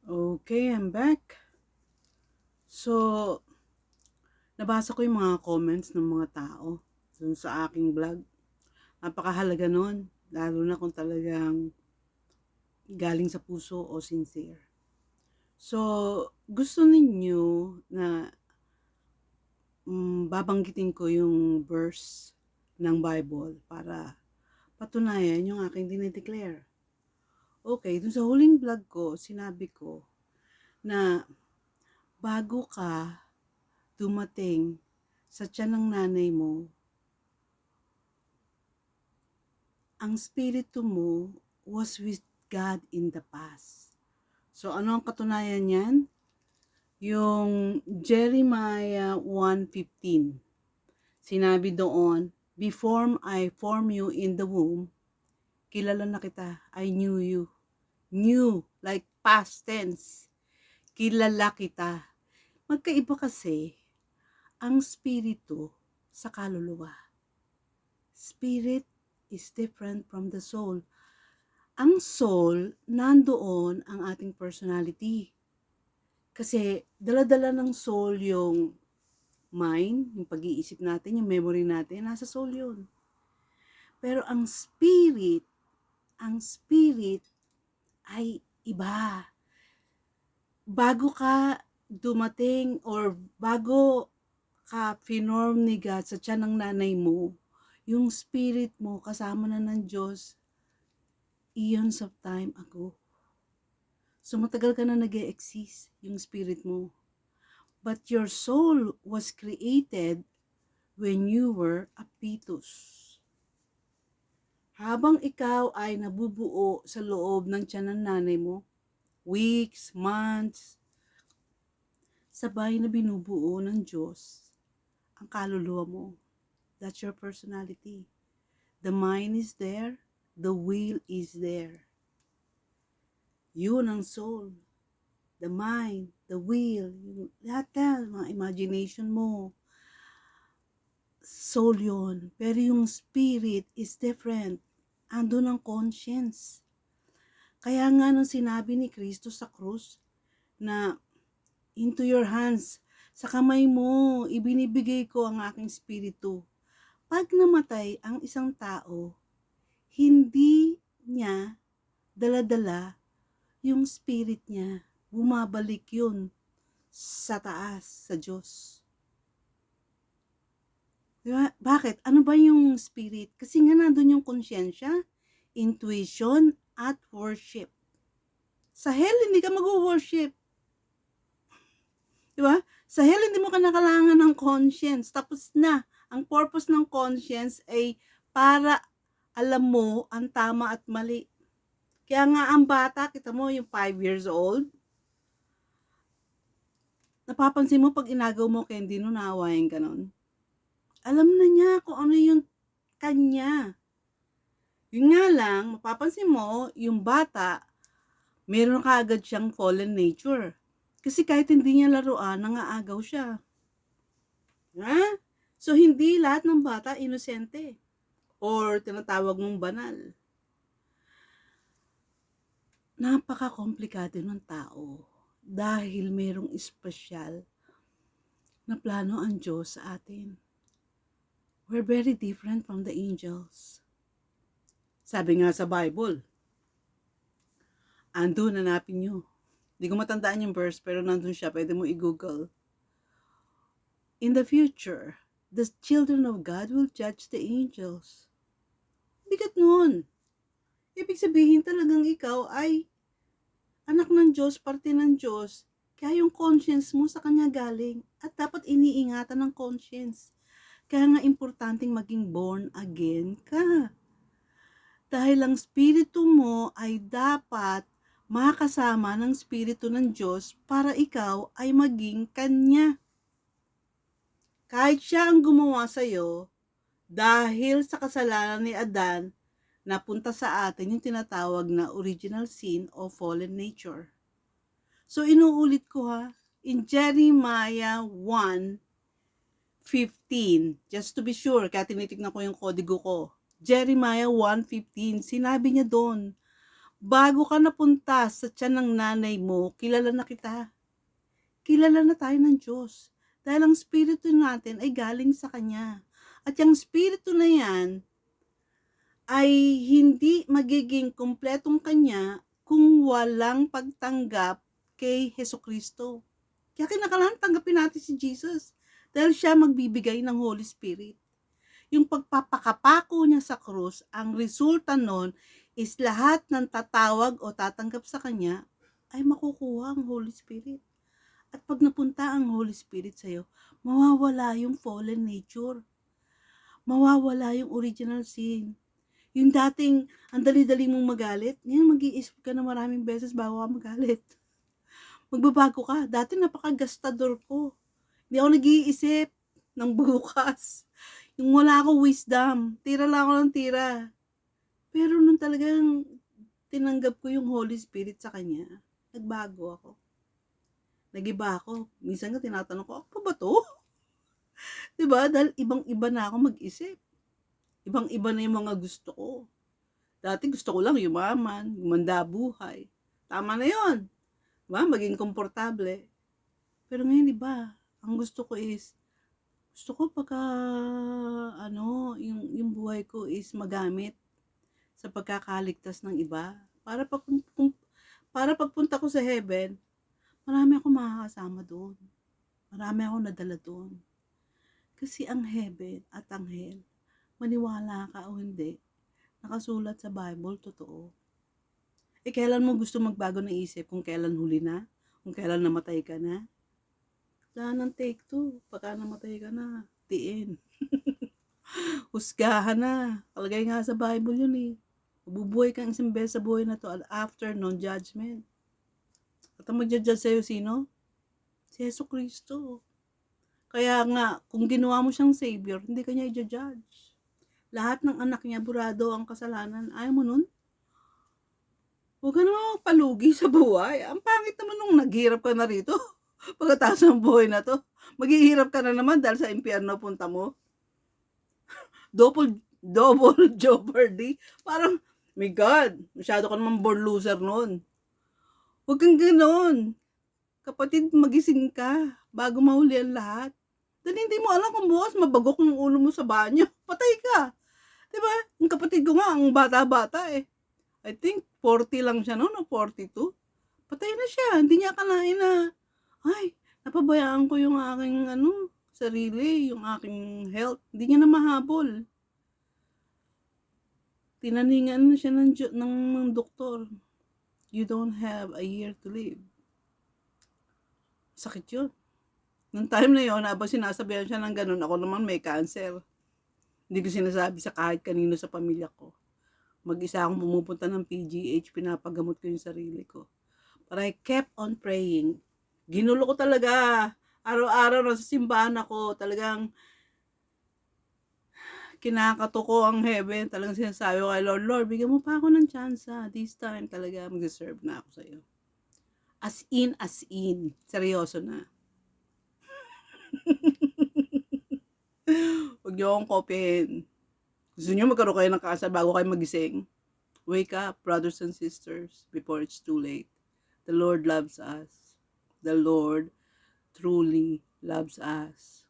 Okay, I'm back. So, nabasa ko yung mga comments ng mga tao dun sa aking vlog. Napakahalaga nun, lalo na kung talagang galing sa puso o sincere. So, gusto ninyo na babanggitin ko yung verse ng Bible para patunayan yung aking dinideclare. Okay, dun sa huling vlog ko, sinabi ko na bago ka dumating sa tiyan ng nanay mo, ang spirito mo was with God in the past. So, ano ang katunayan niyan? Yung Jeremiah 1:15. Sinabi doon, before I form you in the womb, kilala na kita. I knew you. Knew, like past tense. Kilala kita. Magkaiba kasi ang spirito sa kaluluwa. Spirit is different from the soul. Ang soul, nandoon ang ating personality. Kasi dala-dala ng soul yung mind, yung pag-iisip natin, yung memory natin, nasa soul yun. Pero ang spirit ay iba. Bago ka dumating or bago ka finorm ni God sa tiyan ng nanay mo, yung spirit mo kasama na ng Diyos eons of time ago. So matagal ka na nag-e-exist yung spirit mo. But your soul was created when you were a fetus. Habang ikaw ay nabubuo sa loob ng tiyan ng nanay mo, weeks, months, sabay na binubuo ng Diyos ang kaluluwa mo. That's your personality. The mind is there, the will is there. Yun ang soul. The mind, the will, yung lahat yan, mga imagination mo, soul yun. Pero yung spirit is different. Andun ang conscience. Kaya nga nung sinabi ni Kristo sa krus na into your hands, sa kamay mo, ibinibigay ko ang aking spirito. Pag namatay ang isang tao, hindi niya dala-dala yung spirit niya. Bumabalik yun sa taas, sa Diyos. Diba? Bakit? Ano ba yung spirit? Kasi nga nandun yung konsyensya, intuition, at worship. Sa hell, hindi ka mag-worship. Diba? Sa hell, hindi mo ka nakalangan ng conscience. Tapos na, ang purpose ng conscience ay para alam mo ang tama at mali. Kaya nga ang bata, kita mo yung 5 years old, napapansin mo pag inagaw mo candy no, naawain ka nun. Alam na niya kung ano yung kanya. Yun nga lang, mapapansin mo, yung bata, meron kaagad siyang fallen nature. Kasi kahit hindi niya laruan, nangaagaw siya. Ha? So, hindi lahat ng bata inosente or tinatawag mong banal. Napaka-komplikado ng tao dahil merong espesyal na plano ang Diyos sa atin. We're very different from the angels. Sabi nga sa Bible, andun, hanapin nyo. Hindi ko matandaan yung verse, pero nandun siya, pwede mo i-google. In the future, the children of God will judge the angels. Bigat nun. Ibig sabihin talagang ikaw ay anak ng Diyos, parte ng Diyos. Kaya yung conscience mo sa Kanya galing. At dapat iniingatan ng conscience. Kaya nga importanteng maging born again ka. Dahil ang spirito mo ay dapat makasama ng spirito ng Diyos para ikaw ay maging Kanya. Kahit siya ang gumawa sa'yo, dahil sa kasalanan ni Adan, napunta sa atin yung tinatawag na original sin o fallen nature. So, inuulit ko ha, in Jeremiah 1:15, just to be sure, kaya tinitignan ko yung kodigo ko. Jeremiah 1:15, sinabi niya doon, Bago ka napunta sa tiyan ng nanay mo, kilala na kita. Kilala na tayo ng Diyos. Dahil ang spirito natin ay galing sa Kanya. At yung spirito na yan ay hindi magiging kumpletong Kanya kung walang pagtanggap kay Hesukristo. Kaya kinakailangan tanggapin natin si Jesus dahil siya magbibigay ng Holy Spirit. Yung pagpapakapako niya sa krus, ang resulta nun is lahat ng tatawag o tatanggap sa Kanya ay makukuha ang Holy Spirit. At pag napunta ang Holy Spirit sa'yo, mawawala yung fallen nature. Mawawala yung original sin. Yung dating, ang dali-dali mong magalit, ngayon mag-iisip ka na maraming beses bago ka magalit. Magbabago ka. Dati napakagastador ko. Hindi ako nag-iisip ng bukas. Yung wala akong wisdom. Tira lang ako ng tira. Pero nung talagang tinanggap ko yung Holy Spirit sa Kanya, nagbago ako. Nagiba ako. Minsan nga tinatanong ko, ako pa ba to? Diba? Dahil ibang-iba na ako mag-isip. Ibang-iba na yung mga gusto ko. Dati gusto ko lang yumaman, gumanda buhay. Tama na yon, diba? Maging komportable. Pero ngayon, diba? Ang gusto ko is, gusto ko pagka, yung buhay ko is magamit sa pagkakaligtas ng iba. Para pagpunta ko sa heaven, marami akong makakasama doon. Marami akong nadala doon. Kasi ang heaven at ang hell, maniwala ka o hindi, nakasulat sa Bible, totoo. Kailan mo gusto magbago ng isip? Kung kailan huli na? Kung kailan namatay ka na? Wala ng take 2. Pagka namatay ka na, tiin. Husgahan na. Kalagay nga sa Bible yun eh. Mabubuhay kang isang beses sa buhay na to after non-judgment. At ang mag-judge sa'yo sino? Si Jesucristo. Kaya nga, kung ginawa mo siyang Savior, hindi ka niya i-judge. Lahat ng anak niya, burado ang kasalanan. Ayaw mo nun? Huwag ka naman magpalugi sa buhay. Ang pangit naman nung naghirap ka na rito. Pagkatapos ng buhay na to, maghihirap ka na naman dahil sa impyerno punta mo. Double jeopardy. Parang, my God, masyado ka naman born loser nun. Huwag kang ganoon. Kapatid, magising ka bago mahuli ang lahat. Dahil hindi mo alam kung bukas mabagok yung ulo mo sa banyo. Patay ka. Diba? Yung kapatid ko nga, ang bata-bata eh. I think 40 lang siya noon o 42. Patay na siya. Hindi niya akalain na, ay, napabayaan ko yung aking sarili, yung aking health. Hindi niya na mahabol. Tinaningan na siya ng doktor. You don't have a year to live. Sakit yun. Nung time na yun, habang sinasabihan siya ng ganun, ako naman may cancer. Hindi ko sinasabi sa kahit kanino sa pamilya ko. Mag-isa akong pumupunta ng PGH, pinapagamot ko yung sarili ko. But I kept on praying. Ginulo ko talaga. Araw-araw na sa simbahan ako, talagang kinakato ko ang heaven. Talagang sinasabi ko kay Lord, Lord, bigyan mo pa ako ng chance. This time talaga mag-deserve na ako sa'yo. As in. Seryoso na. Huwag niyo akong kopyahin. Gusto niyo magkaroon kayo ng kasal bago kayo magising? Wake up, brothers and sisters, before it's too late. The Lord loves us. The Lord truly loves us.